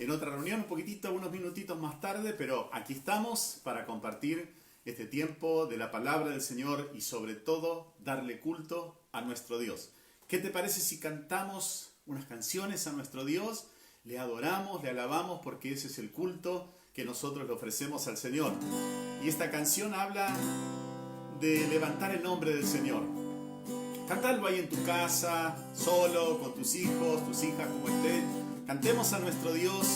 en otra reunión, un poquitito, unos minutitos más tarde, pero aquí estamos para compartir este tiempo de la palabra del Señor y sobre todo darle culto a nuestro Dios. ¿Qué te parece si cantamos unas canciones a nuestro Dios? Le adoramos, le alabamos porque ese es el culto que nosotros le ofrecemos al Señor. Y esta canción habla de levantar el nombre del Señor. Cantadlo ahí en tu casa, solo, con tus hijos, tus hijas, como estés. Cantemos a nuestro Dios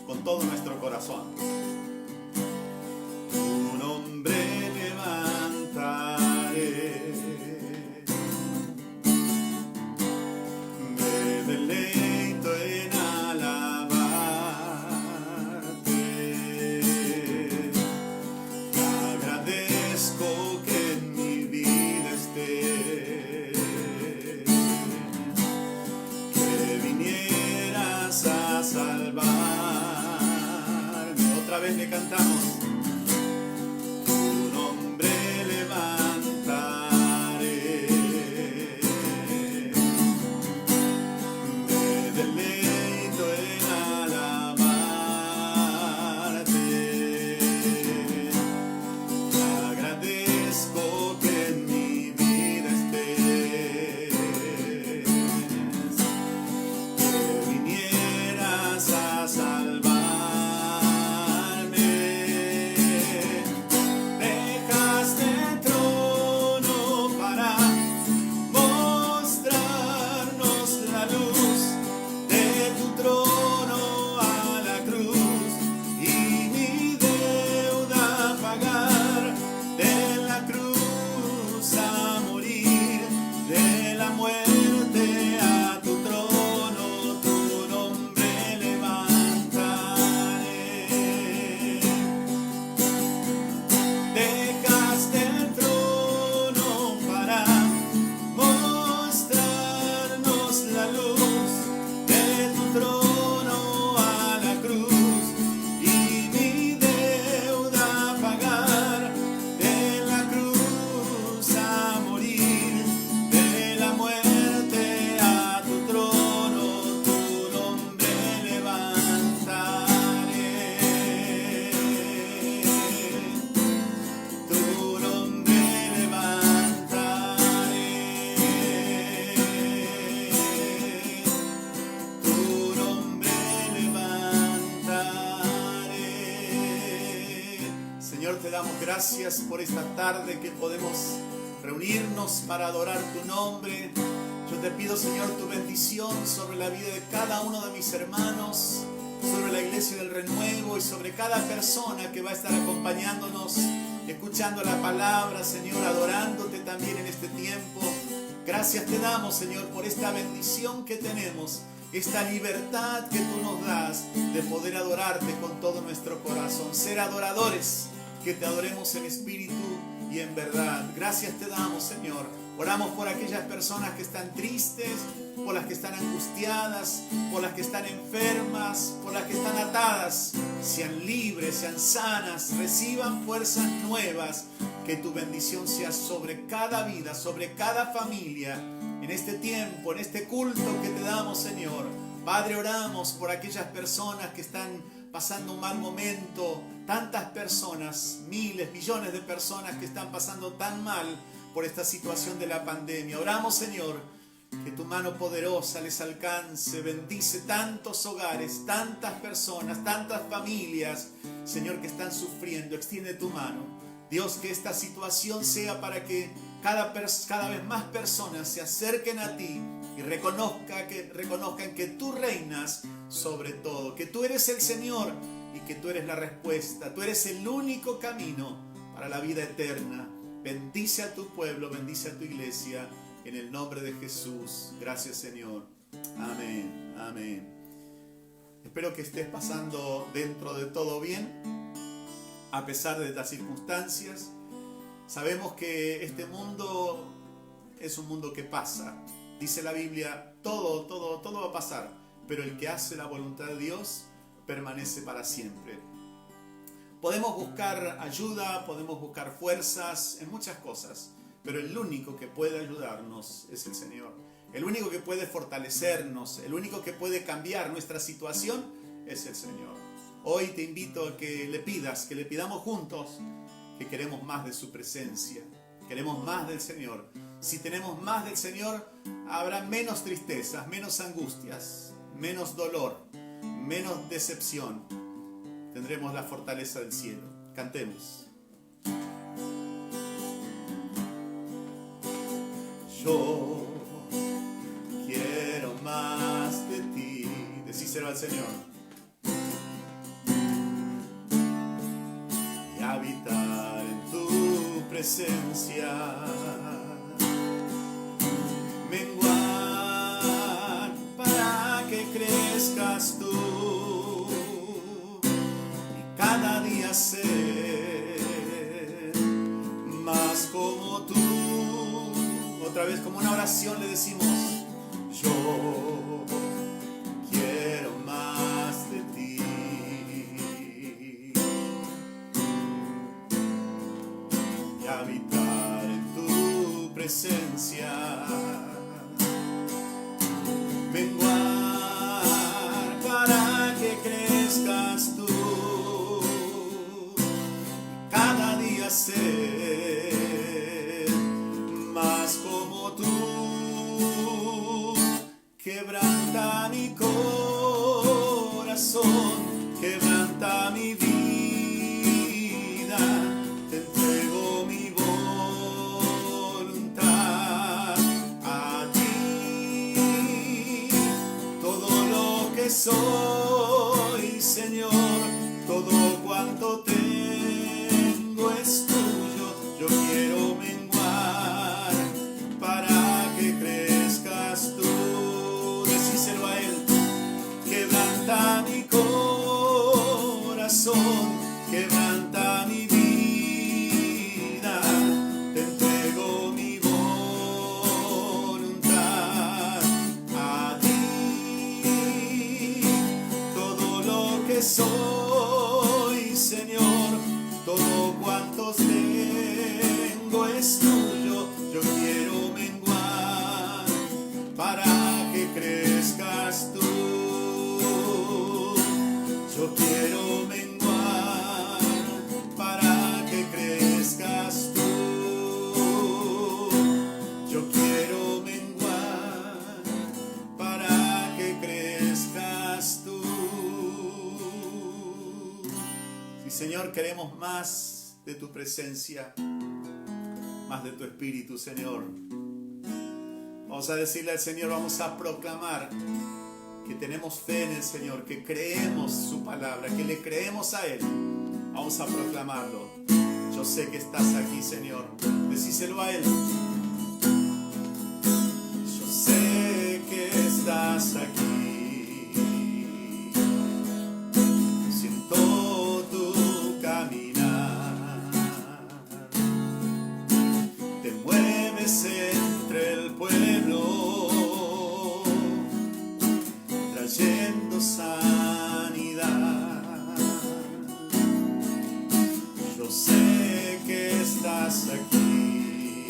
con todo nuestro corazón. Tu nombre levantaré, me deleito en alabarte, agradezco que en mi vida estés, que vinieras a salvarme. Otra vez le cantamos. Tu nombre levantaré, me deleito en alabarte, agradezco que en mi vida estés, que vinieras a salvarme. Dejaste el trono para mostrarnos la luz, de tu trono a la cruz y mi deuda pagar, de la cruz a morir, de la muerte a tu trono, tu nombre levantaré. Dejaste el trono para mostrarnos la luz, de tu trono a la cruz y mi deuda pagar, de la cruz a morir, de la muerte a tu trono, tu nombre levantaré. Tu nombre levantaré, tu nombre levantaré. Señor, te damos gracias por esta tarde que podemos reunirnos para adorar tu nombre. Yo te pido, Señor, tu bendición sobre la vida de cada uno de mis hermanos, sobre la iglesia del Renuevo y sobre cada persona que va a estar acompañándonos, escuchando la palabra, Señor, adorándote también en este tiempo. Gracias te damos, Señor, por esta bendición que tenemos, esta libertad que tú nos das de poder adorarte con todo nuestro corazón, ser adoradores, que te adoremos en espíritu y en verdad. Gracias te damos, Señor. Oramos por aquellas personas que están tristes, por las que están angustiadas, por las que están enfermas, por las que están atadas. Sean libres, sean sanas, reciban fuerzas nuevas. Que tu bendición sea sobre cada vida, sobre cada familia, en este tiempo, en este culto que te damos, Señor. Padre, oramos por aquellas personas que están pasando un mal momento, tantas personas, miles, millones de personas que están pasando tan mal por esta situación de la pandemia. Oramos, Señor, que tu mano poderosa les alcance, bendice tantos hogares, tantas personas, tantas familias, Señor, que están sufriendo. Extiende tu mano. Dios, que esta situación sea para que cada vez más personas se acerquen a ti y reconozcan que tú reinas sobre todo, que tú eres el Señor y que tú eres la respuesta, tú eres el único camino para la vida eterna. Bendice a tu pueblo, bendice a tu iglesia, en el nombre de Jesús. Gracias, Señor. Amén, amén. Espero que estés pasando dentro de todo bien, a pesar de las circunstancias. Sabemos que este mundo es un mundo que pasa. Dice la Biblia, todo va a pasar, pero el que hace la voluntad de Dios permanece para siempre. Podemos buscar ayuda, podemos buscar fuerzas en muchas cosas, pero el único que puede ayudarnos es el Señor. El único que puede fortalecernos, el único que puede cambiar nuestra situación es el Señor. Hoy te invito a que le pidas, que le pidamos juntos, que queremos más de su presencia, queremos más del Señor. Si tenemos más del Señor, habrá menos tristezas, menos angustias, menos dolor, menos decepción. Tendremos la fortaleza del cielo. Cantemos. Yo quiero más de ti. Decíselo al Señor. Y habitar en tu presencia. Menguar para que crezcas tú. Y cada día ser más como tú. Otra vez como una oración le decimos, yo quiero más de ti. Y habitar en tu presencia. Menguar para que crezcas tú. Y cada día ser más como tú. Quebranta mi corazón, quebranta mi vida, te entrego mi voluntad a ti. Todo lo que soy, Señor, todo cuanto tengo es tuyo. Yo quiero menguar para que crezcas tú. Decíselo a Él. Quebranta mi corazón, quebranta mi vida, te entrego mi voluntad a ti. Todo lo que soy, Señor, todo cuanto tengo es tuyo. Yo quiero menguar para que crezcas tú. Yo quiero menguar para que crezcas tú. Yo quiero menguar para que crezcas tú. Sí, Señor, queremos más de tu presencia, más de tu Espíritu, Señor. Vamos a decirle al Señor, vamos a proclamar que tenemos fe en el Señor, que creemos su palabra, que le creemos a Él. Vamos a proclamarlo. Yo sé que estás aquí, Señor. Decíselo a Él. Yo sé que estás aquí. Siento tu caminar. Te mueves entre el pueblo, trayendo sanidad. Yo sé que estás aquí.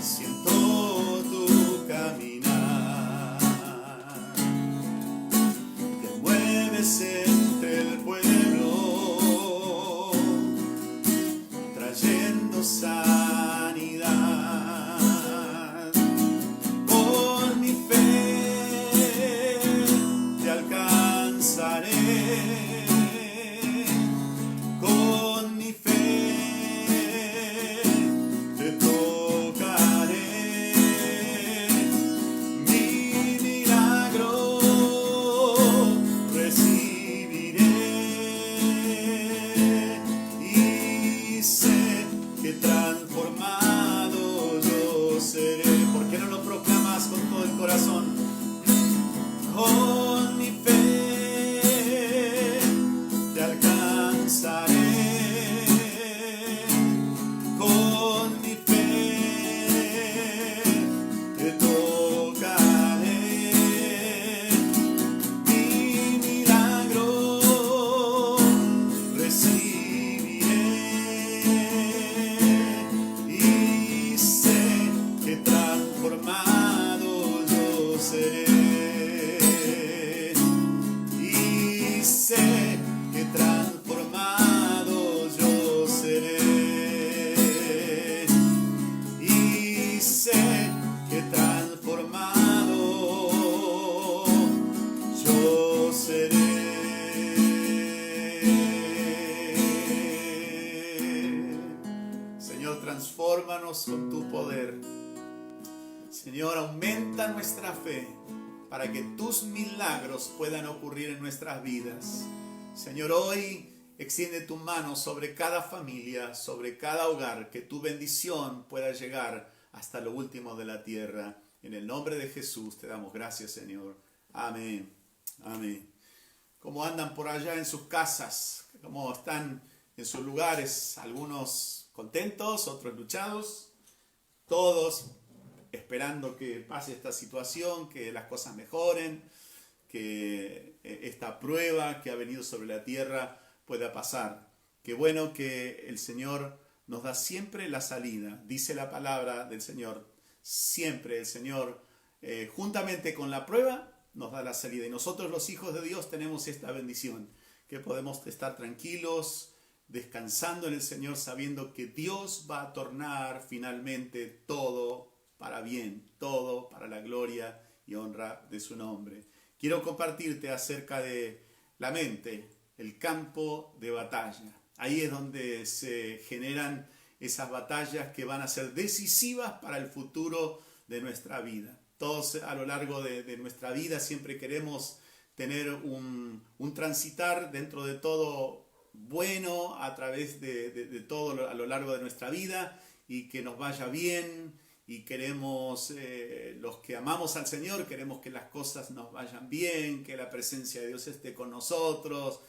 Siento tu caminar. Te mueves entre el pueblo, trayendo sanidad. Con mi fe te alcanzaré. Con mi fe te tocaré. Mi milagro recibiré. yo seré. Señor, transfórmanos con tu poder. Señor, aumenta nuestra fe para que tus milagros puedan ocurrir en nuestras vidas. Señor, hoy extiende tu mano sobre cada familia, sobre cada hogar, que tu bendición pueda llegar hasta lo último de la tierra. En el nombre de Jesús te damos gracias, Señor. Amén. Amén. ¿Cómo andan por allá en sus casas? ¿Cómo están en sus lugares? Algunos contentos, otros luchados. Todos esperando que pase esta situación, que las cosas mejoren, que esta prueba que ha venido sobre la tierra pueda pasar. Qué bueno que el Señor nos da siempre la salida. Dice la palabra del Señor, siempre el Señor, juntamente con la prueba, nos da la salida. Y nosotros los hijos de Dios tenemos esta bendición, que podemos estar tranquilos, descansando en el Señor, sabiendo que Dios va a tornar finalmente todo para bien, todo para la gloria y honra de su nombre. Quiero compartirte acerca de la mente, el campo de batalla. Ahí es donde se generan esas batallas que van a ser decisivas para el futuro de nuestra vida. Todos a lo largo de nuestra vida siempre queremos tener un transitar dentro de todo bueno a través de todo a lo largo de nuestra vida y que nos vaya bien. Y queremos, los que amamos al Señor, queremos que las cosas nos vayan bien, que la presencia de Dios esté con nosotros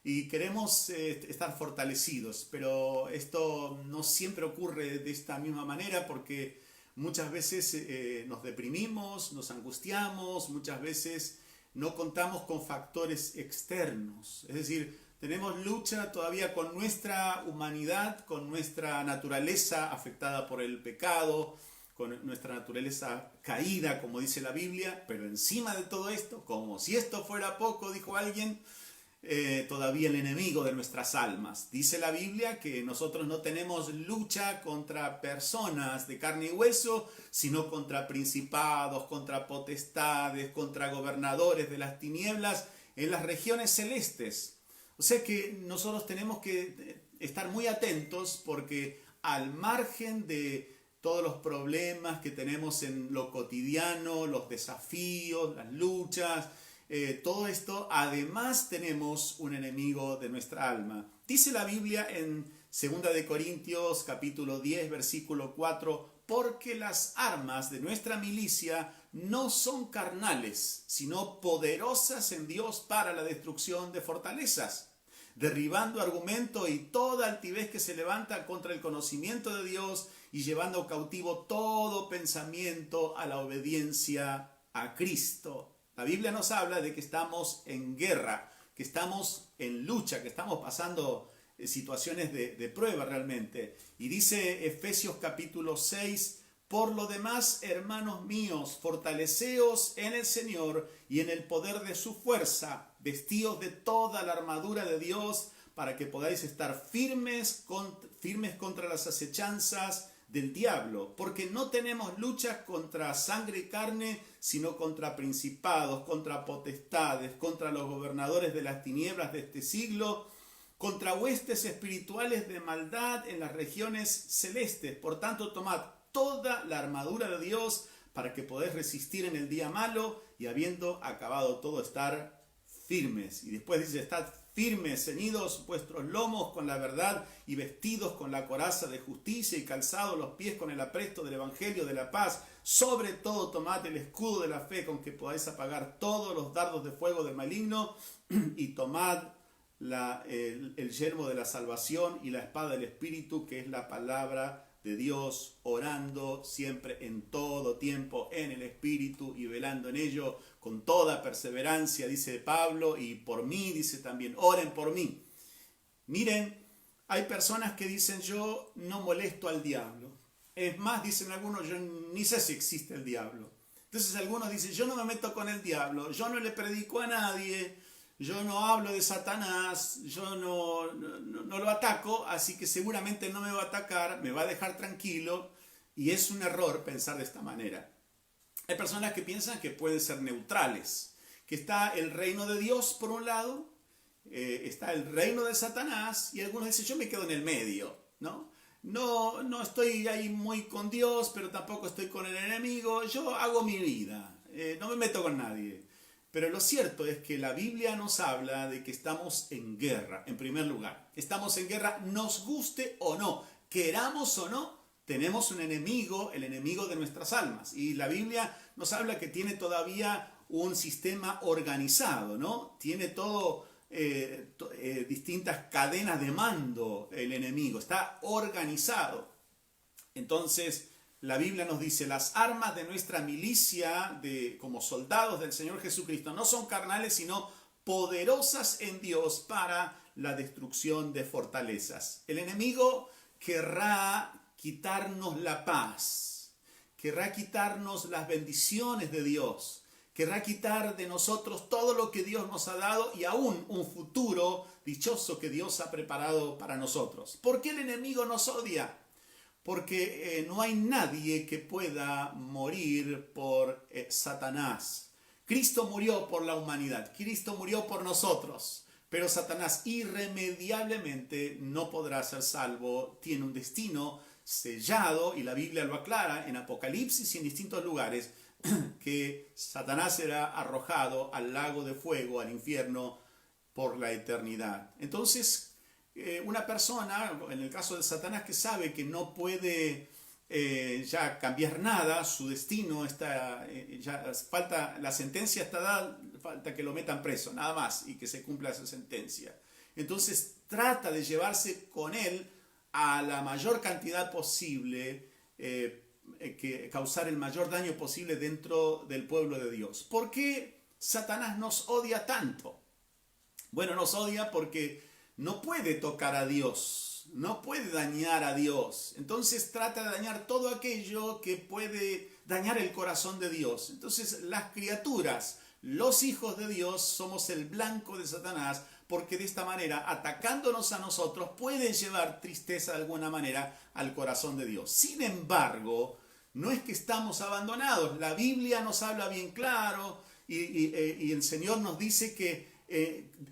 y queremos estar fortalecidos. Pero esto no siempre ocurre de esta misma manera porque muchas veces nos deprimimos, nos angustiamos, muchas veces no contamos con factores externos. Es decir, tenemos lucha todavía con nuestra humanidad, con nuestra naturaleza afectada por el pecado, con nuestra naturaleza caída, como dice la Biblia, pero encima de todo esto, como si esto fuera poco, dijo alguien, todavía el enemigo de nuestras almas. Dice la Biblia que nosotros no tenemos lucha contra personas de carne y hueso, sino contra principados, contra potestades, contra gobernadores de las tinieblas en las regiones celestes. O sea que nosotros tenemos que estar muy atentos porque al margen de todos los problemas que tenemos en lo cotidiano, los desafíos, las luchas, todo esto, además tenemos un enemigo de nuestra alma. Dice la Biblia en 2 de Corintios capítulo 10, versículo 4, porque las armas de nuestra milicia no son carnales, sino poderosas en Dios para la destrucción de fortalezas, derribando argumento y toda altivez que se levanta contra el conocimiento de Dios y llevando cautivo todo pensamiento a la obediencia a Cristo. La Biblia nos habla de que estamos en guerra, que estamos en lucha, que estamos pasando situaciones de prueba realmente. Y dice Efesios capítulo 6, por lo demás, hermanos míos, fortaleceos en el Señor y en el poder de su fuerza, vestíos de toda la armadura de Dios para que podáis estar firmes contra las acechanzas del diablo, porque no tenemos luchas contra sangre y carne, sino contra principados, contra potestades, contra los gobernadores de las tinieblas de este siglo, contra huestes espirituales de maldad en las regiones celestes. Por tanto, tomad toda la armadura de Dios para que podáis resistir en el día malo y habiendo acabado todo estar firmes. Y después dice, estad firmes, ceñidos vuestros lomos con la verdad y vestidos con la coraza de justicia y calzados los pies con el apresto del evangelio de la paz. Sobre todo tomad el escudo de la fe con que podáis apagar todos los dardos de fuego del maligno y tomad el yelmo de la salvación y la espada del Espíritu, que es la palabra de Dios, orando siempre en todo tiempo en el Espíritu y velando en ello con toda perseverancia, dice Pablo, y por mí, dice también, oren por mí. Miren, hay personas que dicen, yo no molesto al diablo. Es más, dicen algunos, yo ni sé si existe el diablo. Entonces algunos dicen, yo no me meto con el diablo, yo no le predico a nadie, yo no hablo de Satanás, yo no lo ataco, así que seguramente no me va a atacar, me va a dejar tranquilo, y es un error pensar de esta manera. Hay personas que piensan que pueden ser neutrales, que está el reino de Dios por un lado, está el reino de Satanás, y algunos dicen, yo me quedo en el medio, ¿no? No estoy ahí muy con Dios, pero tampoco estoy con el enemigo, yo hago mi vida, no me meto con nadie. Pero lo cierto es que la Biblia nos habla de que estamos en guerra, en primer lugar. Estamos en guerra, nos guste o no, queramos o no, tenemos un enemigo, el enemigo de nuestras almas. Y la Biblia nos habla que tiene todavía un sistema organizado, ¿no? Tiene todo distintas cadenas de mando el enemigo, está organizado. Entonces, la Biblia nos dice, las armas de nuestra milicia, como soldados del Señor Jesucristo, no son carnales, sino poderosas en Dios para la destrucción de fortalezas. El enemigo querrá quitarnos la paz, querrá quitarnos las bendiciones de Dios, querrá quitar de nosotros todo lo que Dios nos ha dado y aún un futuro dichoso que Dios ha preparado para nosotros. ¿Por qué el enemigo nos odia? Porque no hay nadie que pueda morir por Satanás. Cristo murió por la humanidad, Cristo murió por nosotros, pero Satanás irremediablemente no podrá ser salvo, tiene un destino sellado, y la Biblia lo aclara en Apocalipsis y en distintos lugares, que Satanás será arrojado al lago de fuego, al infierno, por la eternidad. Entonces, una persona, en el caso de Satanás, que sabe que no puede ya cambiar nada, su destino está, ya falta, la sentencia está dada, falta que lo metan preso, nada más, y que se cumpla esa sentencia. Entonces trata de llevarse con él a la mayor cantidad posible, que causar el mayor daño posible dentro del pueblo de Dios. ¿Por qué Satanás nos odia tanto? Bueno, nos odia porque no puede tocar a Dios, no puede dañar a Dios. Entonces trata de dañar todo aquello que puede dañar el corazón de Dios. Entonces las criaturas, los hijos de Dios, somos el blanco de Satanás, porque de esta manera, atacándonos a nosotros, puede llevar tristeza de alguna manera al corazón de Dios. Sin embargo, no es que estamos abandonados. La Biblia nos habla bien claro y el Señor nos dice que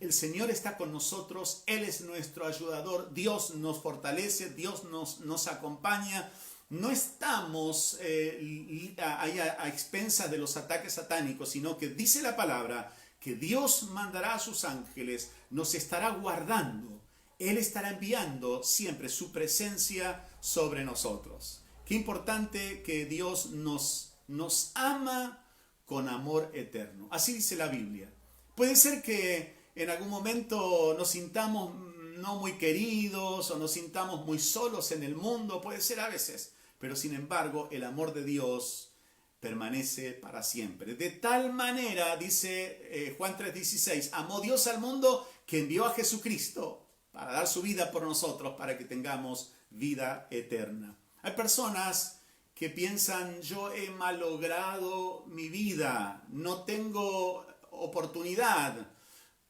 el Señor está con nosotros, Él es nuestro ayudador, Dios nos fortalece, Dios nos acompaña. No estamos ahí a expensas de los ataques satánicos, sino que dice la palabra que Dios mandará a sus ángeles, nos estará guardando, Él estará enviando siempre su presencia sobre nosotros. Qué importante que Dios nos ama con amor eterno. Así dice la Biblia. Puede ser que en algún momento nos sintamos no muy queridos o nos sintamos muy solos en el mundo, puede ser a veces, pero sin embargo el amor de Dios permanece para siempre. De tal manera, dice Juan 3:16, amó Dios al mundo que envió a Jesucristo para dar su vida por nosotros, para que tengamos vida eterna. Hay personas que piensan, yo he malogrado mi vida, no tengo oportunidad,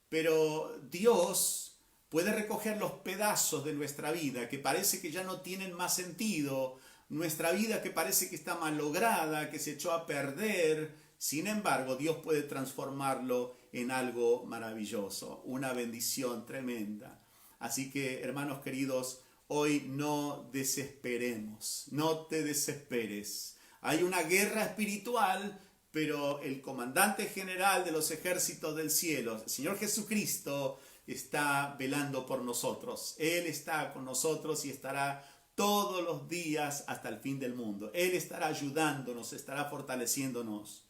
pero Dios puede recoger los pedazos de nuestra vida que parece que ya no tienen más sentido, nuestra vida que parece que está malograda, que se echó a perder. Sin embargo, Dios puede transformarlo en algo maravilloso, una bendición tremenda. Así que, hermanos queridos, hoy no desesperemos, no te desesperes. Hay una guerra espiritual, pero el comandante general de los ejércitos del cielo, el Señor Jesucristo, está velando por nosotros. Él está con nosotros y estará todos los días hasta el fin del mundo. Él estará ayudándonos, estará fortaleciéndonos.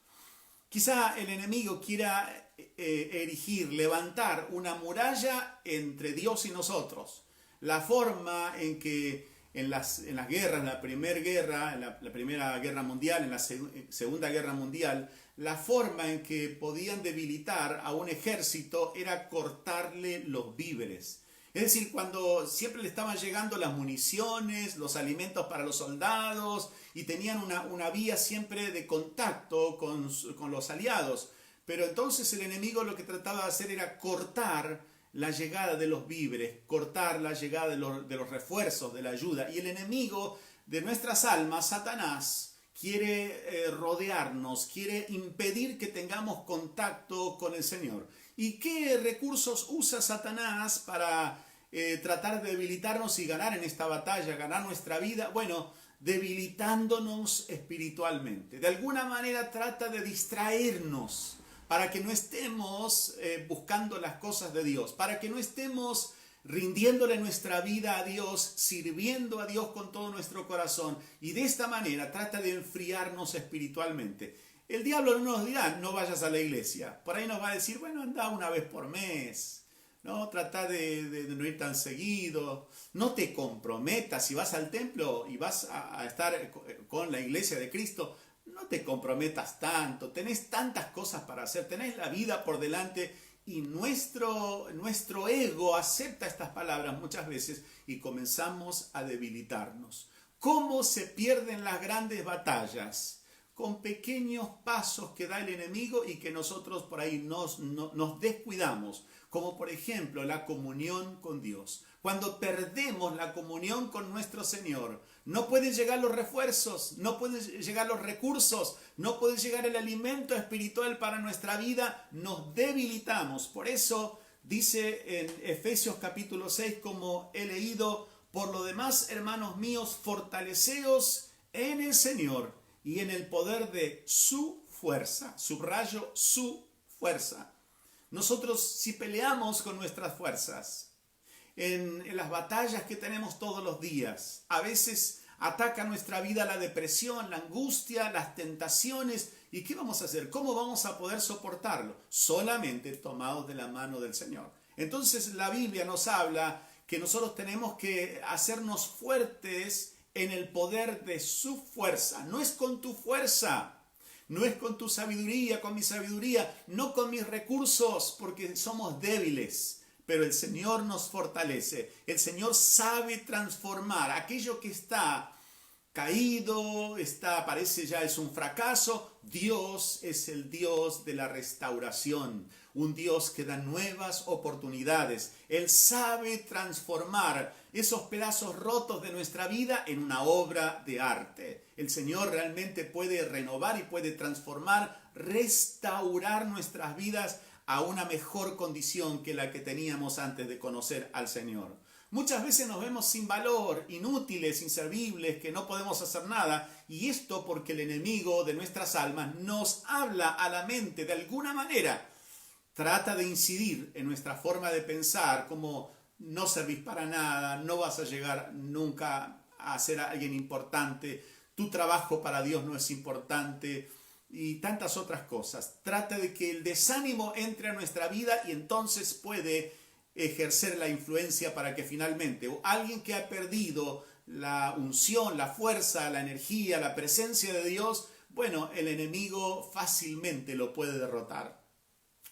Quizá el enemigo quiera levantar una muralla entre Dios y nosotros. La forma en que en las guerras, en la primera guerra mundial, en la segunda guerra mundial, la forma en que podían debilitar a un ejército era cortarle los víveres. Es decir, cuando siempre le estaban llegando las municiones, los alimentos para los soldados, y tenían una vía siempre de contacto con los aliados. Pero entonces el enemigo lo que trataba de hacer era cortar la llegada de los víveres, cortar la llegada de los refuerzos, de la ayuda. Y el enemigo de nuestras almas, Satanás, quiere rodearnos, quiere impedir que tengamos contacto con el Señor. ¿Y qué recursos usa Satanás para tratar de debilitarnos y ganar en esta batalla, ganar nuestra vida? Bueno, debilitándonos espiritualmente. De alguna manera trata de distraernos para que no estemos buscando las cosas de Dios, para que no estemos rindiéndole nuestra vida a Dios, sirviendo a Dios con todo nuestro corazón, y de esta manera trata de enfriarnos espiritualmente. El diablo no nos dirá, no vayas a la iglesia. Por ahí nos va a decir, bueno, anda una vez por mes, ¿no? Trata de no ir tan seguido, no te comprometas. Si vas al templo y vas a estar con la iglesia de Cristo, no te comprometas tanto, tenés tantas cosas para hacer, tenés la vida por delante. Y nuestro ego acepta estas palabras muchas veces y comenzamos a debilitarnos. ¿Cómo se pierden las grandes batallas? Con pequeños pasos que da el enemigo y que nosotros por ahí nos descuidamos, como por ejemplo la comunión con Dios. Cuando perdemos la comunión con nuestro Señor, no pueden llegar los refuerzos, no pueden llegar los recursos, no puede llegar el alimento espiritual para nuestra vida, nos debilitamos. Por eso dice en Efesios capítulo 6, como he leído, por lo demás, hermanos míos, fortaleceos en el Señor y en el poder de su fuerza. Subrayo, su fuerza. Nosotros, si peleamos con nuestras fuerzas, en las batallas que tenemos todos los días, a veces ataca nuestra vida la depresión, la angustia, las tentaciones. ¿Y qué vamos a hacer? ¿Cómo vamos a poder soportarlo? Solamente tomados de la mano del Señor. Entonces la Biblia nos habla que nosotros tenemos que hacernos fuertes en el poder de su fuerza. No es con tu fuerza, no es con tu sabiduría, con mi sabiduría, no con mis recursos, porque somos débiles. Pero el Señor nos fortalece. El Señor sabe transformar aquello que está caído, parece ya es un fracaso. Dios es el Dios de la restauración, un Dios que da nuevas oportunidades. Él sabe transformar esos pedazos rotos de nuestra vida en una obra de arte. El Señor realmente puede renovar y puede transformar, restaurar nuestras vidas a una mejor condición que la que teníamos antes de conocer al Señor. Muchas veces nos vemos sin valor, inútiles, inservibles, que no podemos hacer nada, y esto porque el enemigo de nuestras almas nos habla a la mente de alguna manera. Trata de incidir en nuestra forma de pensar, como no servís para nada, no vas a llegar nunca a ser alguien importante, tu trabajo para Dios no es importante, y tantas otras cosas. Trata de que el desánimo entre a nuestra vida y entonces puede ejercer la influencia para que finalmente alguien que ha perdido la unción, la fuerza, la energía, la presencia de Dios, bueno, el enemigo fácilmente lo puede derrotar.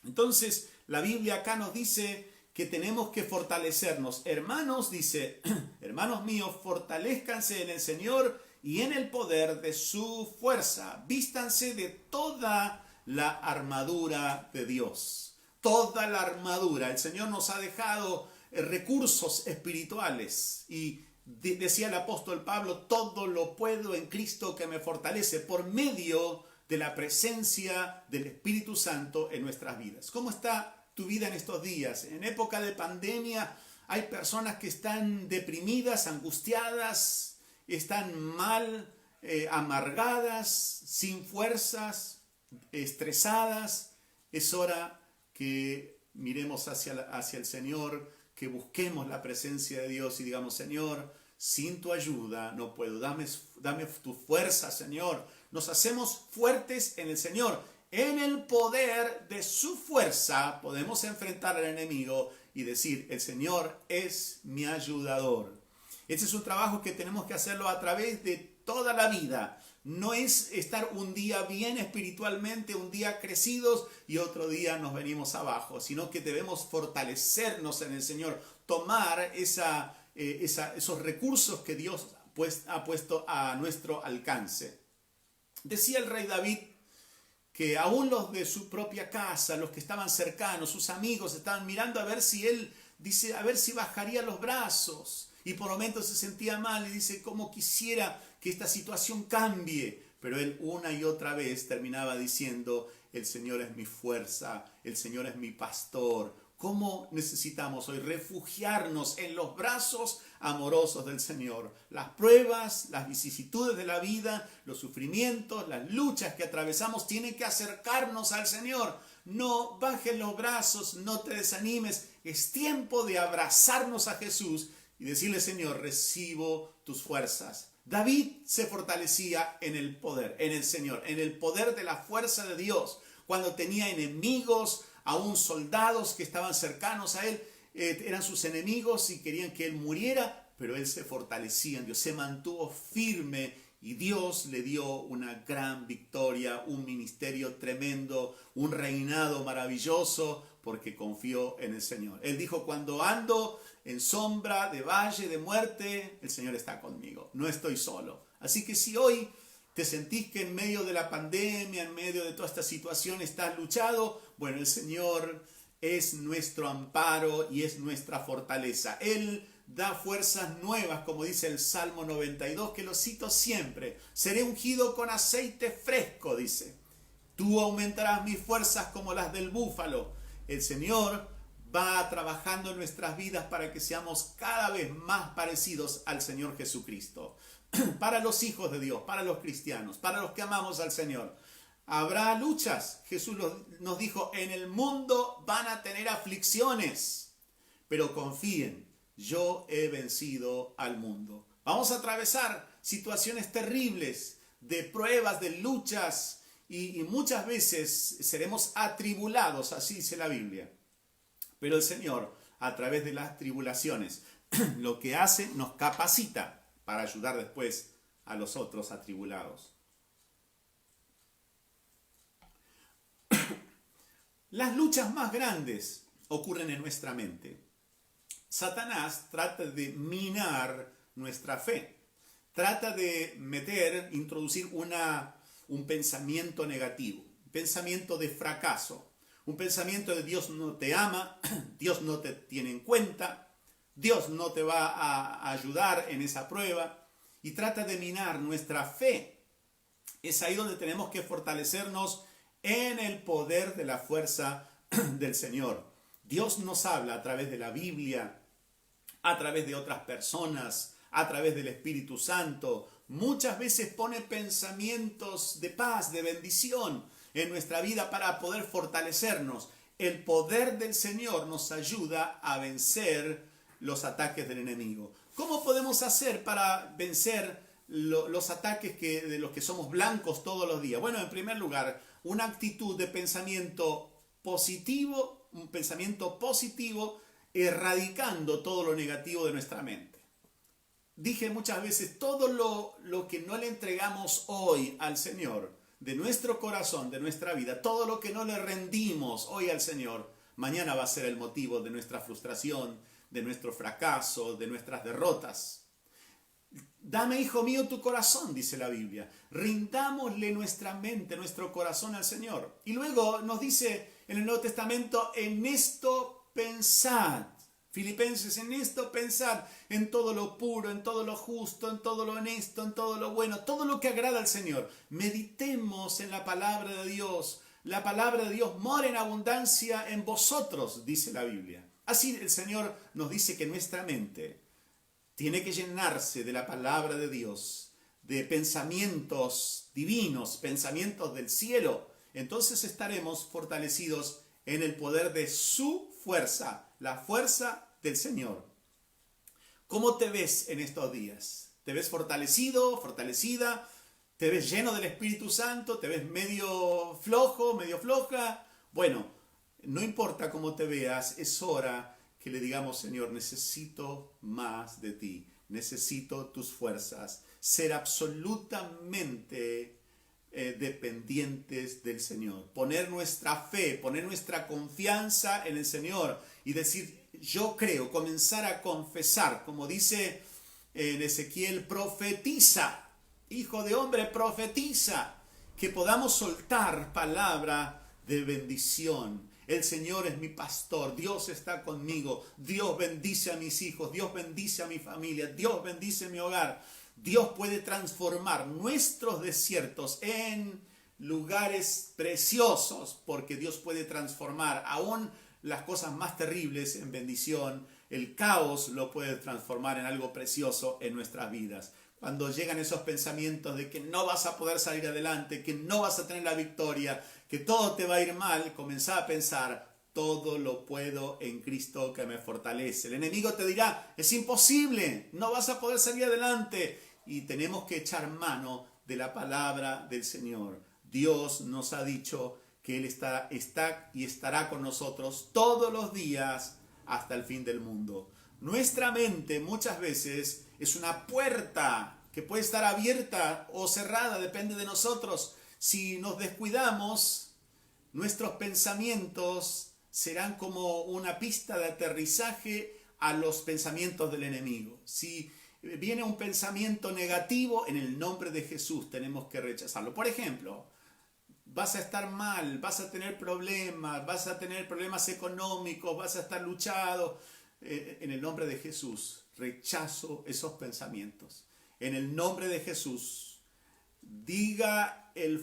Entonces, la Biblia acá nos dice que tenemos que fortalecernos. Hermanos, dice, hermanos míos, fortalezcanse en el Señor y en el poder de su fuerza. Vístanse de toda la armadura de Dios. Toda la armadura. El Señor nos ha dejado recursos espirituales. Y decía el apóstol Pablo, todo lo puedo en Cristo que me fortalece, por medio de la presencia del Espíritu Santo en nuestras vidas. ¿Cómo está tu vida en estos días? En época de pandemia hay personas que están deprimidas, angustiadas, están mal, amargadas, sin fuerzas, estresadas. Es hora que miremos hacia el Señor, que busquemos la presencia de Dios y digamos, Señor, sin tu ayuda no puedo, dame tu fuerza, Señor. Nos hacemos fuertes en el Señor. En el poder de su fuerza podemos enfrentar al enemigo y decir, el Señor es mi ayudador. Este es un trabajo que tenemos que hacerlo a través de toda la vida. No es estar un día bien espiritualmente, un día crecidos y otro día nos venimos abajo, sino que debemos fortalecernos en el Señor, tomar esos recursos que Dios ha puesto a nuestro alcance. Decía el rey David que aún los de su propia casa, los que estaban cercanos, sus amigos, estaban mirando a ver si él, dice, a ver si bajaría los brazos. Y por momentos se sentía mal y dice, cómo quisiera que esta situación cambie. pero él una y otra vez terminaba diciendo, el Señor es mi fuerza, el Señor es mi pastor. ¿Cómo necesitamos hoy refugiarnos en los brazos amorosos del Señor? Las pruebas, las vicisitudes de la vida, los sufrimientos, las luchas que atravesamos tienen que acercarnos al Señor. No bajes los brazos, no te desanimes. Es tiempo de abrazarnos a Jesús y decirle, Señor, recibo tus fuerzas. David se fortalecía en el poder, en el Señor, en el poder de la fuerza de Dios. Cuando tenía enemigos, aún soldados que estaban cercanos a él, eran sus enemigos y querían que él muriera, pero él se fortalecía en Dios, se mantuvo firme y Dios le dio una gran victoria, un ministerio tremendo, un reinado maravilloso, porque confió en el Señor. Él dijo, cuando ando en sombra de valle de muerte, el Señor está conmigo, no estoy solo. Así que si hoy te sentís que en medio de la pandemia, en medio de toda esta situación estás luchado, bueno, el Señor es nuestro amparo y es nuestra fortaleza. Él da fuerzas nuevas, como dice el Salmo 92, que lo cito siempre. Seré ungido con aceite fresco, dice. Tú aumentarás mis fuerzas como las del búfalo. El Señor va trabajando en nuestras vidas para que seamos cada vez más parecidos al Señor Jesucristo. Para los hijos de Dios, para los cristianos, para los que amamos al Señor. Habrá luchas. Jesús nos dijo, en el mundo van a tener aflicciones, pero confíen, yo he vencido al mundo. Vamos a atravesar situaciones terribles, de pruebas, de luchas, y muchas veces seremos atribulados, así dice la Biblia. Pero el Señor, a través de las tribulaciones, lo que hace, nos capacita para ayudar después a los otros atribulados. Las luchas más grandes ocurren en nuestra mente. Satanás trata de minar nuestra fe. Trata de introducir un pensamiento negativo, un pensamiento de fracaso, un pensamiento de Dios no te ama, Dios no te tiene en cuenta, Dios no te va a ayudar en esa prueba, y trata de minar nuestra fe. Es ahí donde tenemos que fortalecernos en el poder de la fuerza del Señor. Dios nos habla a través de la Biblia, a través de otras personas, a través del Espíritu Santo. Muchas veces pone pensamientos de paz, de bendición en nuestra vida para poder fortalecernos. El poder del Señor nos ayuda a vencer los ataques del enemigo. ¿Cómo podemos hacer para vencer los ataques de los que somos blancos todos los días? Bueno, en primer lugar, una actitud de pensamiento positivo, un pensamiento positivo, erradicando todo lo negativo de nuestra mente. Dije muchas veces, todo lo que no le entregamos hoy al Señor, de nuestro corazón, de nuestra vida, todo lo que no le rendimos hoy al Señor, mañana va a ser el motivo de nuestra frustración, de nuestro fracaso, de nuestras derrotas. Dame, hijo mío, tu corazón, dice la Biblia. Rindámosle nuestra mente, nuestro corazón al Señor. Y luego nos dice en el Nuevo Testamento, en esto pensad. Filipenses, en esto pensad, en todo lo puro, en todo lo justo, en todo lo honesto, en todo lo bueno, todo lo que agrada al Señor. Meditemos en la palabra de Dios. La palabra de Dios mora en abundancia en vosotros, dice la Biblia. Así el Señor nos dice que nuestra mente tiene que llenarse de la palabra de Dios, de pensamientos divinos, pensamientos del cielo. Entonces estaremos fortalecidos en el poder de su fuerza, la fuerza del Señor. ¿Cómo te ves en estos días? ¿Te ves fortalecido, fortalecida? ¿Te ves lleno del Espíritu Santo? ¿Te ves medio flojo, medio floja? Bueno, no importa cómo te veas, es hora que le digamos, Señor, necesito más de ti, necesito tus fuerzas, ser absolutamente dependientes del Señor, poner nuestra fe, poner nuestra confianza en el Señor y decir, yo creo, comenzar a confesar, como dice en Ezequiel, profetiza, hijo de hombre, profetiza, que podamos soltar palabra de bendición. El Señor es mi pastor, Dios está conmigo, Dios bendice a mis hijos, Dios bendice a mi familia, Dios bendice mi hogar, Dios puede transformar nuestros desiertos en lugares preciosos, porque Dios puede transformar aún las cosas más terribles en bendición. El caos lo puede transformar en algo precioso en nuestras vidas. Cuando llegan esos pensamientos de que no vas a poder salir adelante, que no vas a tener la victoria, que todo te va a ir mal, comenzá a pensar: todo lo puedo en Cristo que me fortalece. El enemigo te dirá: es imposible, no vas a poder salir adelante. Y tenemos que echar mano de la palabra del Señor. Dios nos ha dicho que Él está y estará con nosotros todos los días hasta el fin del mundo. Nuestra mente muchas veces es una puerta que puede estar abierta o cerrada, depende de nosotros. Si nos descuidamos, nuestros pensamientos serán como una pista de aterrizaje a los pensamientos del enemigo. Si viene un pensamiento negativo, en el nombre de Jesús tenemos que rechazarlo. Por ejemplo, vas a estar mal, vas a tener problemas económicos, vas a estar luchado. En el nombre de Jesús, rechazo esos pensamientos. En el nombre de Jesús, diga el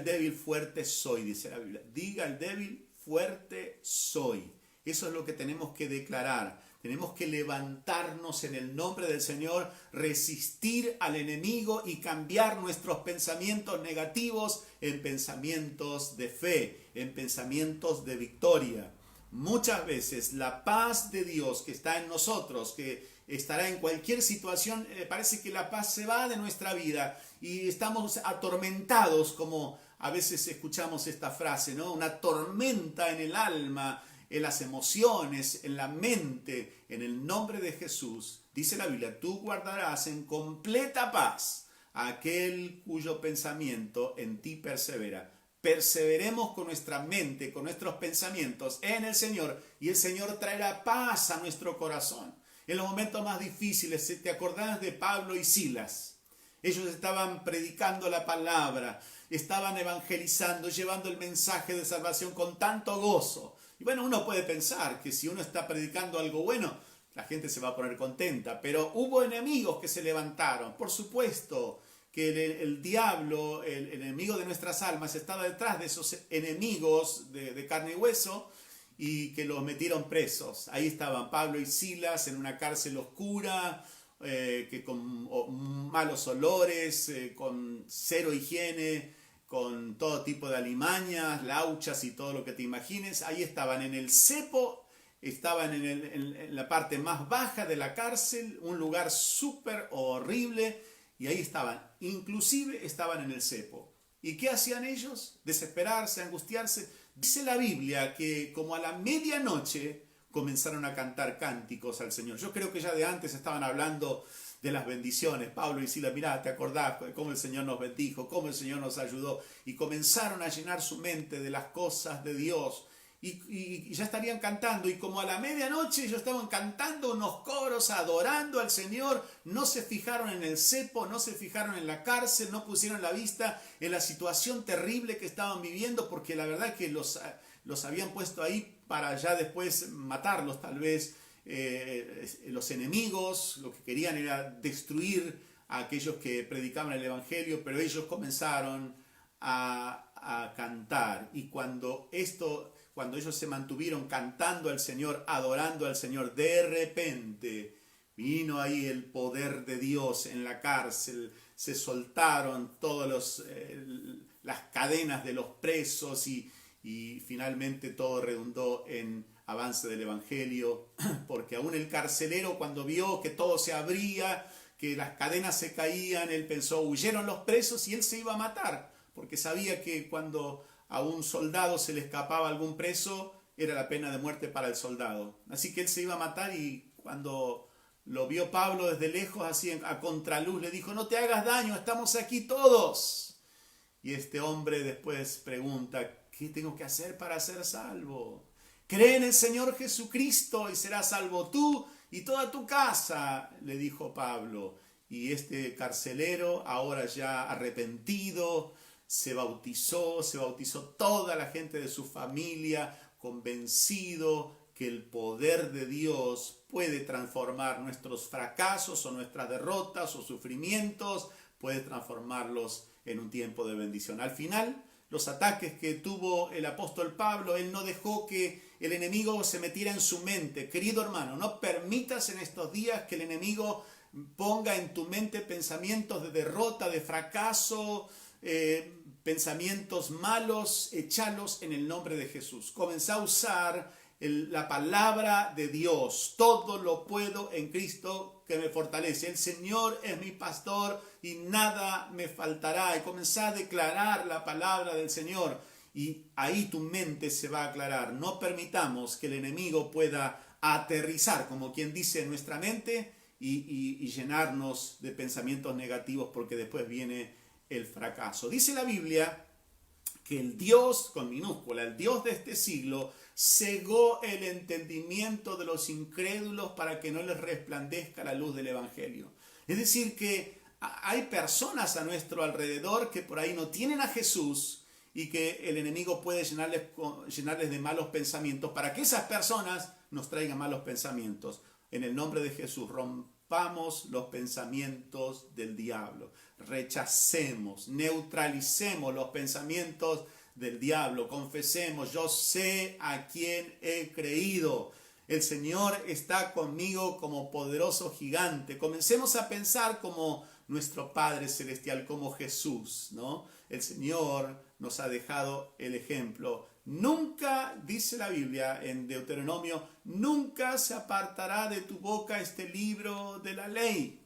débil, fuerte soy, dice la Biblia. Diga el débil, fuerte soy. Eso es lo que tenemos que declarar. Tenemos que levantarnos en el nombre del Señor, resistir al enemigo y cambiar nuestros pensamientos negativos en pensamientos de fe, en pensamientos de victoria. Muchas veces la paz de Dios que está en nosotros, que estará en cualquier situación, parece que la paz se va de nuestra vida y estamos atormentados, como a veces escuchamos esta frase, ¿no? Una tormenta en el alma, en las emociones, en la mente. En el nombre de Jesús, dice la Biblia: tú guardarás en completa paz a aquel cuyo pensamiento en ti persevera. Perseveremos con nuestra mente, con nuestros pensamientos en el Señor, y el Señor traerá paz a nuestro corazón. En los momentos más difíciles, ¿te acordás de Pablo y Silas? Ellos estaban predicando la palabra, estaban evangelizando, llevando el mensaje de salvación con tanto gozo. Y bueno, uno puede pensar que si uno está predicando algo bueno, la gente se va a poner contenta, pero hubo enemigos que se levantaron. Por supuesto que el diablo, el enemigo de nuestras almas, estaba detrás de esos enemigos de carne y hueso, y que los metieron presos. Ahí estaban Pablo y Silas en una cárcel oscura, que con malos olores, con cero higiene, con todo tipo de alimañas, lauchas y todo lo que te imagines. Ahí estaban en el cepo, estaban en la parte más baja de la cárcel, un lugar súper horrible, y ahí estaban, inclusive estaban en el cepo. ¿Y qué hacían ellos? Desesperarse, angustiarse. Dice la Biblia que como a la medianoche comenzaron a cantar cánticos al Señor. Yo creo que ya de antes estaban hablando de las bendiciones. Pablo y Silas, mirá, ¿te acordás cómo el Señor nos bendijo, cómo el Señor nos ayudó? Y comenzaron a llenar su mente de las cosas de Dios. Y ya estarían cantando, y como a la medianoche ellos estaban cantando unos coros, adorando al Señor. No se fijaron en el cepo, no se fijaron en la cárcel, no pusieron la vista en la situación terrible que estaban viviendo, porque la verdad que los habían puesto ahí para ya después matarlos tal vez. Los enemigos lo que querían era destruir a aquellos que predicaban el Evangelio, pero ellos comenzaron a cantar. Y cuando ellos se mantuvieron cantando al Señor, adorando al Señor, de repente vino ahí el poder de Dios en la cárcel. Se soltaron todas las cadenas de los presos, y finalmente todo redundó en avance del Evangelio, porque aún el carcelero, cuando vio que todo se abría, que las cadenas se caían, él pensó: huyeron los presos, y él se iba a matar, porque sabía que cuando a un soldado se le escapaba algún preso, era la pena de muerte para el soldado. Así que él se iba a matar, y cuando lo vio Pablo desde lejos, así a contraluz, le dijo: no te hagas daño, estamos aquí todos. Y este hombre después pregunta: ¿qué tengo que hacer para ser salvo? Cree en el Señor Jesucristo y serás salvo tú y toda tu casa, le dijo Pablo. Y este carcelero, ahora ya arrepentido, se bautizó toda la gente de su familia, convencido que el poder de Dios puede transformar nuestros fracasos o nuestras derrotas o sufrimientos, puede transformarlos en un tiempo de bendición. Al final, los ataques que tuvo el apóstol Pablo, él no dejó que el enemigo se metiera en su mente. Querido hermano, no permitas en estos días que el enemigo ponga en tu mente pensamientos de derrota, de fracaso, pensamientos malos. Échalos en el nombre de Jesús. Comenzá a usar la palabra de Dios. Todo lo puedo en Cristo que me fortalece. El Señor es mi pastor y nada me faltará. Y comenzá a declarar la palabra del Señor y ahí tu mente se va a aclarar. No permitamos que el enemigo pueda aterrizar, como quien dice, en nuestra mente y llenarnos de pensamientos negativos, porque después viene el fracaso. Dice la Biblia que el Dios, con minúscula, el Dios de este siglo, cegó el entendimiento de los incrédulos para que no les resplandezca la luz del Evangelio. Es decir, que hay personas a nuestro alrededor que por ahí no tienen a Jesús y que el enemigo puede llenarles de malos pensamientos para que esas personas nos traigan malos pensamientos. En el nombre de Jesús, rompamos los pensamientos del diablo. Rechacemos, neutralicemos los pensamientos del diablo. Confesemos, yo sé a quién he creído. El Señor está conmigo como poderoso gigante. Comencemos a pensar como nuestro Padre Celestial, como Jesús, ¿no? El Señor nos ha dejado el ejemplo. Nunca, dice la Biblia en Deuteronomio, nunca se apartará de tu boca este libro de la ley.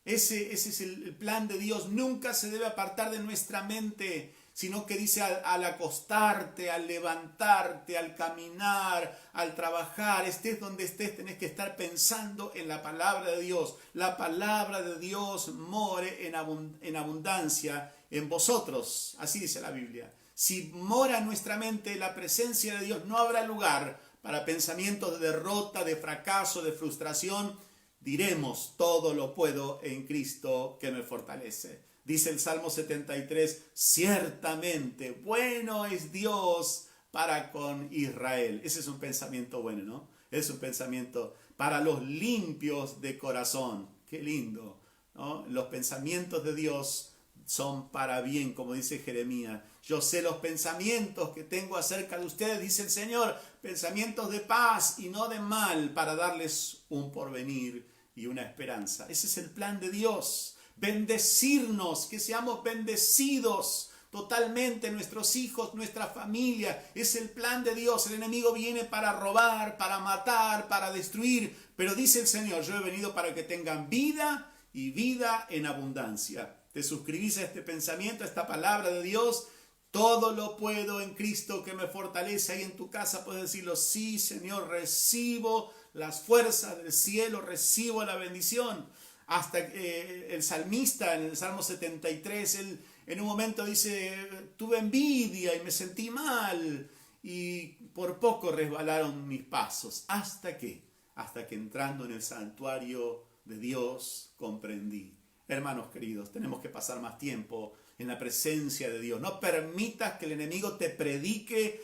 Ese es el plan de Dios. Nunca se debe apartar de nuestra mente, sino que dice al acostarte, al levantarte, al caminar, al trabajar, estés donde estés, tenés que estar pensando en la palabra de Dios. La palabra de Dios more en abundancia en vosotros. Así dice la Biblia. Si mora en nuestra mente la presencia de Dios, no habrá lugar para pensamientos de derrota, de fracaso, de frustración. Diremos, todo lo puedo en Cristo que me fortalece. Dice el Salmo 73, ciertamente bueno es Dios para con Israel. Ese es un pensamiento bueno, ¿no? Es un pensamiento para los limpios de corazón. Qué lindo, ¿no? Los pensamientos de Dios son para bien, como dice Jeremías. Yo sé los pensamientos que tengo acerca de ustedes, dice el Señor, pensamientos de paz y no de mal, para darles un porvenir y una esperanza. Ese es el plan de Dios. Bendecirnos, que seamos bendecidos totalmente, nuestros hijos, nuestra familia. Es el plan de Dios. El enemigo viene para robar, para matar, para destruir. Pero dice el Señor, yo he venido para que tengan vida y vida en abundancia. Te suscribís a este pensamiento, a esta palabra de Dios. Todo lo puedo en Cristo que me fortalece. Ahí en tu casa puedes decirlo, sí, Señor, recibo las fuerzas del cielo, recibo la bendición. Hasta el salmista en el Salmo 73, él en un momento dice, tuve envidia y me sentí mal y por poco resbalaron mis pasos. ¿Hasta qué? Hasta que entrando en el santuario de Dios comprendí. Hermanos queridos, tenemos que pasar más tiempo en la presencia de Dios. No permitas que el enemigo te predique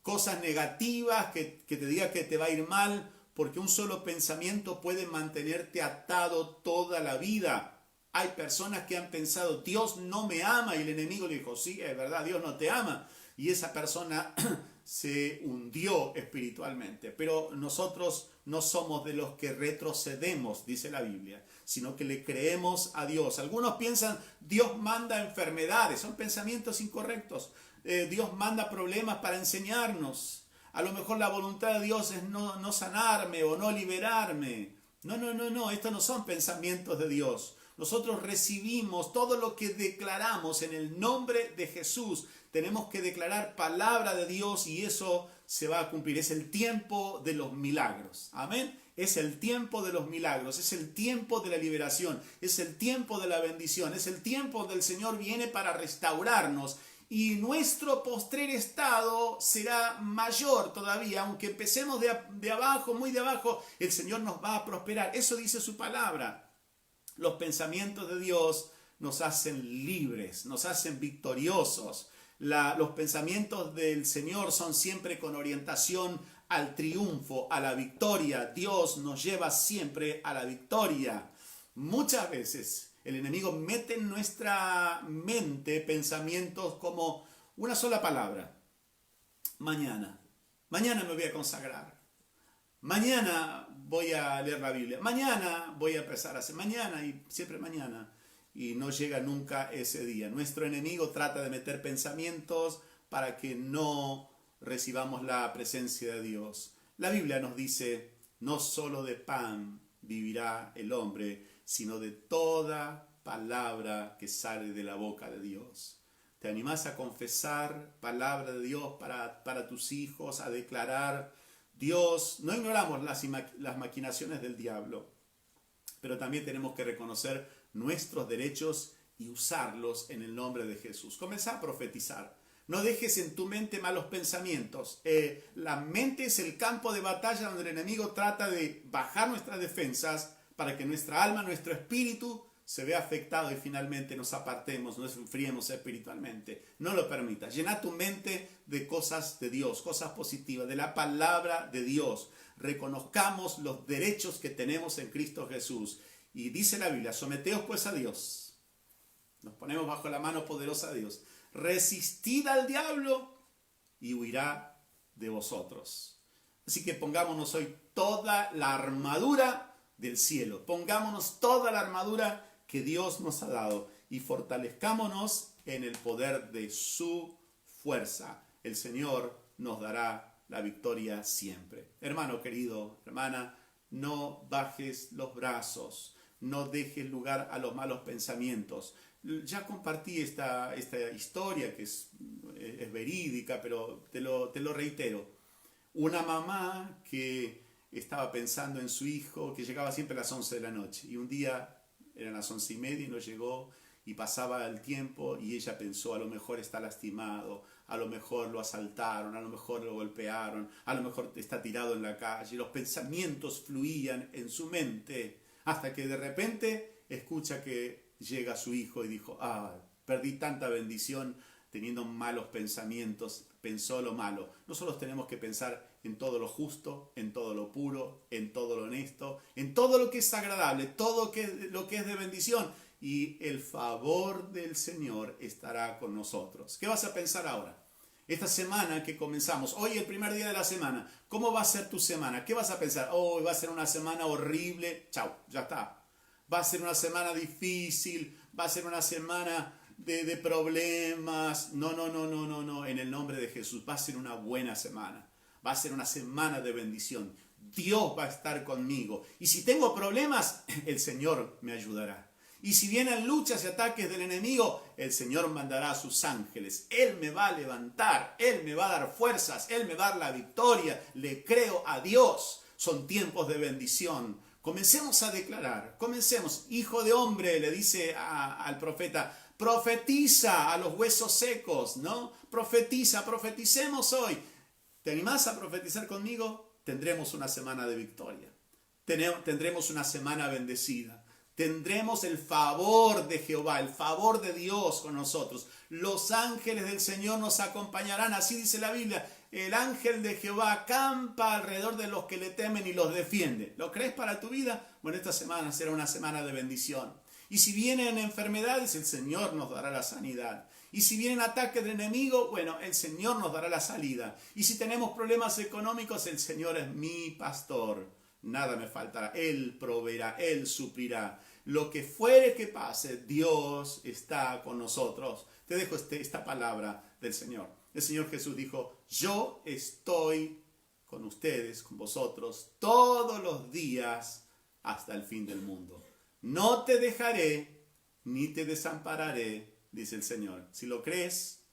cosas negativas, que te diga que te va a ir mal, porque un solo pensamiento puede mantenerte atado toda la vida. Hay personas que han pensado, Dios no me ama, y el enemigo le dijo, sí, es verdad, Dios no te ama. Y esa persona se hundió espiritualmente. Pero nosotros no somos de los que retrocedemos, dice la Biblia, sino que le creemos a Dios. Algunos piensan, Dios manda enfermedades, son pensamientos incorrectos. Dios manda problemas para enseñarnos. A lo mejor la voluntad de Dios es no sanarme o no liberarme. No, estos no son pensamientos de Dios. Nosotros recibimos todo lo que declaramos en el nombre de Jesús. Tenemos que declarar palabra de Dios y eso se va a cumplir. Es el tiempo de los milagros. Amén. Es el tiempo de los milagros, es el tiempo de la liberación, es el tiempo de la bendición, es el tiempo donde el Señor viene para restaurarnos. Y nuestro postrer estado será mayor todavía, aunque empecemos de abajo, muy de abajo, el Señor nos va a prosperar. Eso dice su palabra. Los pensamientos de Dios nos hacen libres, nos hacen victoriosos. Los pensamientos del Señor son siempre con orientación al triunfo, a la victoria. Dios nos lleva siempre a la victoria. Muchas veces el enemigo mete en nuestra mente pensamientos como una sola palabra. Mañana me voy a consagrar. Mañana voy a leer la Biblia. Mañana voy a empezar a hacer. Mañana y siempre mañana. Y no llega nunca ese día. Nuestro enemigo trata de meter pensamientos para que no recibamos la presencia de Dios. La Biblia nos dice, no solo de pan vivirá el hombre, sino de toda palabra que sale de la boca de Dios. ¿Te animás a confesar palabra de Dios para tus hijos, a declarar Dios? No ignoramos las maquinaciones del diablo, pero también tenemos que reconocer nuestros derechos y usarlos en el nombre de Jesús. Comenzá a profetizar. No dejes en tu mente malos pensamientos. La mente es el campo de batalla donde el enemigo trata de bajar nuestras defensas para que nuestra alma, nuestro espíritu se vea afectado y finalmente nos apartemos, nos enfriemos espiritualmente. No lo permitas. Llena tu mente de cosas de Dios, cosas positivas, de la palabra de Dios. Reconozcamos los derechos que tenemos en Cristo Jesús. Y dice la Biblia, someteos pues a Dios. Nos ponemos bajo la mano poderosa de Dios. Resistid al diablo y huirá de vosotros. Así que pongámonos hoy toda la armadura del cielo. Pongámonos toda la armadura que Dios nos ha dado y fortalezcámonos en el poder de su fuerza. El Señor nos dará la victoria siempre. Hermano querido, hermana, no bajes los brazos. No dejes lugar a los malos pensamientos. Ya compartí esta historia que es verídica, pero te lo reitero. Una mamá que estaba pensando en su hijo, que llegaba siempre a las 11 de la noche. Y un día eran las 11:30 y no llegó, y pasaba el tiempo y ella pensó, a lo mejor está lastimado, a lo mejor lo asaltaron, a lo mejor lo golpearon, a lo mejor está tirado en la calle. Los pensamientos fluían en su mente. Hasta que de repente escucha que llega su hijo y dijo, perdí tanta bendición teniendo malos pensamientos, pensó lo malo. Nosotros tenemos que pensar en todo lo justo, en todo lo puro, en todo lo honesto, en todo lo que es agradable, todo lo que es de bendición. Y el favor del Señor estará con nosotros. ¿Qué vas a pensar ahora? Esta semana que comenzamos, hoy el primer día de la semana, ¿cómo va a ser tu semana? ¿Qué vas a pensar? Hoy va a ser una semana horrible, chau, ya está. Va a ser una semana difícil, va a ser una semana de problemas. No, en el nombre de Jesús, va a ser una buena semana. Va a ser una semana de bendición. Dios va a estar conmigo. Y si tengo problemas, el Señor me ayudará. Y si vienen luchas y ataques del enemigo, el Señor mandará a sus ángeles. Él me va a levantar, Él me va a dar fuerzas, Él me va a dar la victoria. Le creo a Dios. Son tiempos de bendición. Comencemos a declarar, comencemos. Hijo de hombre, le dice al profeta, profetiza a los huesos secos, ¿no? Profeticemos hoy. ¿Te animás a profetizar conmigo? Tendremos una semana de victoria. Tendremos una semana bendecida. Tendremos el favor de Jehová, el favor de Dios con nosotros. Los ángeles del Señor nos acompañarán. Así dice la Biblia. El ángel de Jehová acampa alrededor de los que le temen y los defiende. ¿Lo crees para tu vida? Bueno, esta semana será una semana de bendición. Y si vienen enfermedades, el Señor nos dará la sanidad. Y si vienen ataques del enemigo, bueno, el Señor nos dará la salida. Y si tenemos problemas económicos, el Señor es mi pastor. Nada me faltará. Él proveerá, Él suplirá. Lo que fuere que pase, Dios está con nosotros. Te dejo esta palabra del Señor. El Señor Jesús dijo, yo estoy con ustedes, con vosotros, todos los días hasta el fin del mundo. No te dejaré, ni te desampararé, dice el Señor. Si lo crees,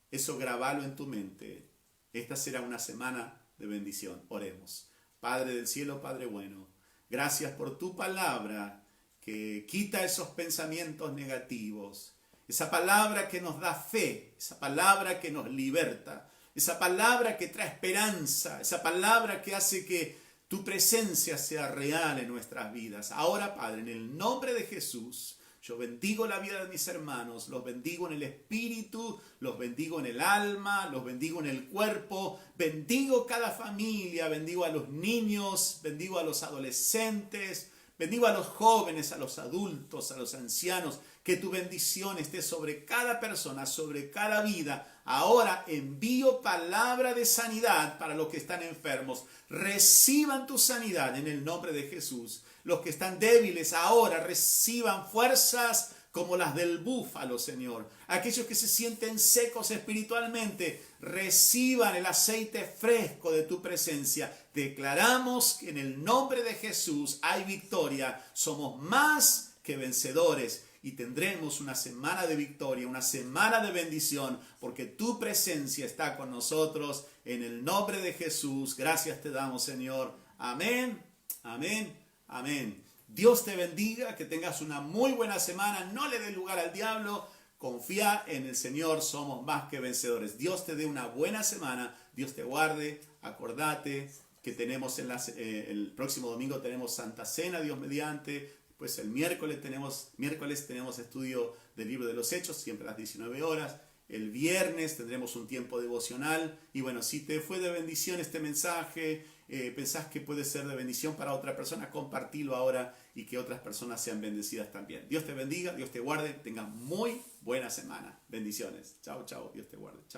eso grabalo en tu mente. Esta será una semana de bendición. Oremos. Padre del cielo, Padre bueno, gracias por tu palabra que quita esos pensamientos negativos. Esa palabra que nos da fe, esa palabra que nos liberta, esa palabra que trae esperanza, esa palabra que hace que tu presencia sea real en nuestras vidas. Ahora, Padre, en el nombre de Jesús, Yo bendigo la vida de mis hermanos, los bendigo en el espíritu, los bendigo en el alma, los bendigo en el cuerpo, bendigo cada familia, bendigo a los niños, bendigo a los adolescentes, bendigo a los jóvenes, a los adultos, a los ancianos. Que tu bendición esté sobre cada persona, sobre cada vida. Ahora envío palabra de sanidad para los que están enfermos. Reciban tu sanidad en el nombre de Jesús. Los que están débiles ahora reciban fuerzas como las del búfalo, Señor. Aquellos que se sienten secos espiritualmente, reciban el aceite fresco de tu presencia. Declaramos que en el nombre de Jesús hay victoria. Somos más que vencedores. Y tendremos una semana de victoria, una semana de bendición, porque tu presencia está con nosotros. En el nombre de Jesús, gracias te damos, Señor. Amén, amén, amén. Dios te bendiga, que tengas una muy buena semana. No le des lugar al diablo. Confía en el Señor, somos más que vencedores. Dios te dé una buena semana. Dios te guarde. Acordate que tenemos el próximo domingo tenemos Santa Cena, Dios mediante. Pues el miércoles tenemos estudio del libro de los Hechos, siempre a las 19 horas. El viernes tendremos un tiempo devocional. Y bueno, si te fue de bendición este mensaje, pensás que puede ser de bendición para otra persona, compartilo ahora y que otras personas sean bendecidas también. Dios te bendiga, Dios te guarde, tengas muy buena semana. Bendiciones. Chao, chao. Dios te guarde. Chao.